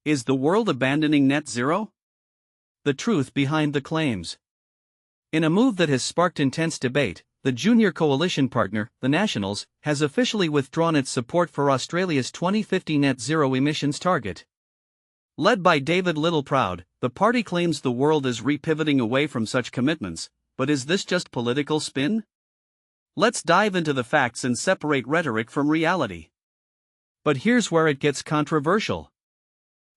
Is the world abandoning net zero? The truth behind the claims. In a move that has sparked intense debate, the junior coalition partner, the Nationals, has officially withdrawn its support for Australia's 2050 net zero emissions target. Led by David Littleproud, the party claims the world is repivoting away from such commitments, but is this just political spin? Let's dive into the facts and separate rhetoric from reality. But here's where it gets controversial.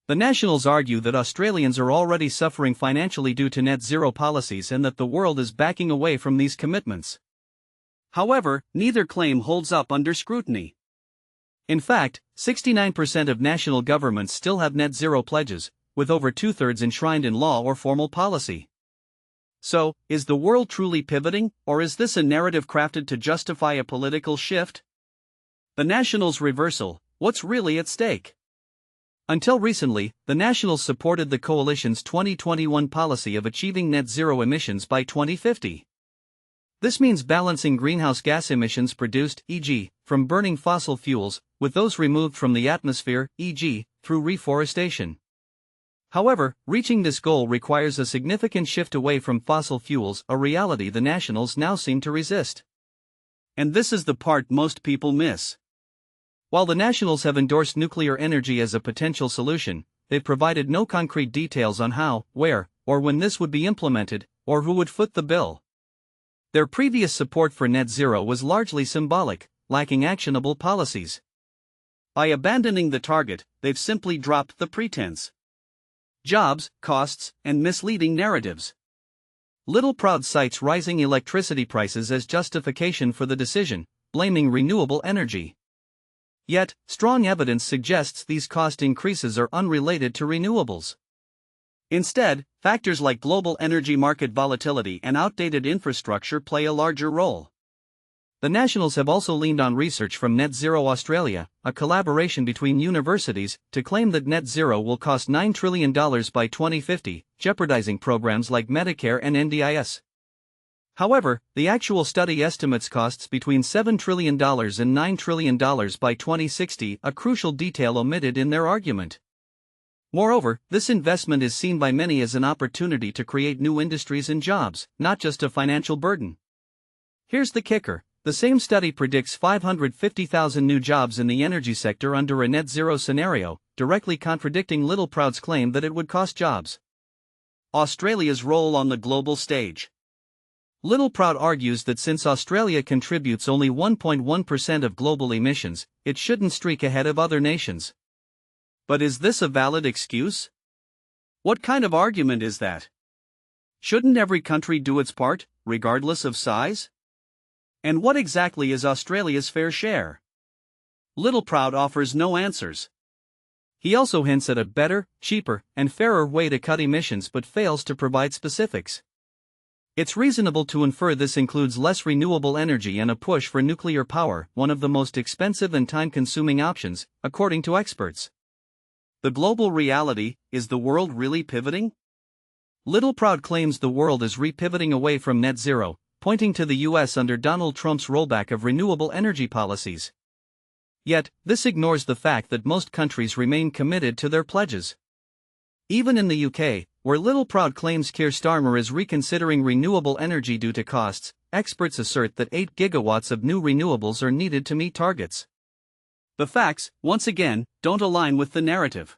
The Nationals argue that Australians are already suffering financially due to net zero policies and that the world is backing away from these commitments. However, neither claim holds up under scrutiny. In fact, 69% of national governments still have net zero pledges, with over two-thirds enshrined in law or formal policy. So, is the world truly pivoting, or is this a narrative crafted to justify a political shift? The Nationals' reversal: what's really at stake? Until recently, the Nationals supported the coalition's 2021 policy of achieving net zero emissions by 2050. This means balancing greenhouse gas emissions produced, e.g., from burning fossil fuels, with those removed from the atmosphere, e.g., through reforestation. However, reaching this goal requires a significant shift away from fossil fuels, a reality the Nationals now seem to resist. And this is the part most people miss. While the Nationals have endorsed nuclear energy as a potential solution, they've provided no concrete details on how, where, or when this would be implemented, or who would foot the bill. Their previous support for net zero was largely symbolic, lacking actionable policies. By abandoning the target, they've simply dropped the pretense. Jobs, costs, and misleading narratives. Littleproud cites rising electricity prices as justification for the decision, blaming renewable energy. Yet, strong evidence suggests these cost increases are unrelated to renewables. Instead, factors like global energy market volatility and outdated infrastructure play a larger role. The Nationals have also leaned on research from Net Zero Australia, a collaboration between universities, to claim that net zero will cost $9 trillion by 2050, jeopardizing programs like Medicare and NDIS. However, the actual study estimates costs between $7 trillion and $9 trillion by 2060, a crucial detail omitted in their argument. Moreover, this investment is seen by many as an opportunity to create new industries and jobs, not just a financial burden. Here's the kicker: the same study predicts 550,000 new jobs in the energy sector under a net zero scenario, directly contradicting Littleproud's claim that it would cost jobs. Australia's role on the global stage. Littleproud argues that since Australia contributes only 1.1% of global emissions, it shouldn't streak ahead of other nations. But is this a valid excuse? What kind of argument is that? Shouldn't every country do its part, regardless of size? And what exactly is Australia's fair share? Littleproud offers no answers. He also hints at a better, cheaper, and fairer way to cut emissions but fails to provide specifics. It's reasonable to infer this includes less renewable energy and a push for nuclear power, one of the most expensive and time-consuming options, according to experts. The global reality: is the world really pivoting? Littleproud claims the world is repivoting away from net zero, pointing to the US under Donald Trump's rollback of renewable energy policies. Yet, this ignores the fact that most countries remain committed to their pledges. Even in the UK, where Littleproud claims Keir Starmer is reconsidering renewable energy due to costs, experts assert that 8 gigawatts of new renewables are needed to meet targets. The facts, once again, don't align with the narrative.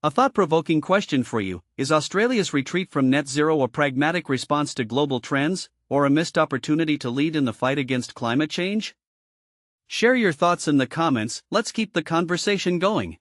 A thought-provoking question for you: is Australia's retreat from net zero a pragmatic response to global trends, or a missed opportunity to lead in the fight against climate change? Share your thoughts in the comments. Let's keep the conversation going.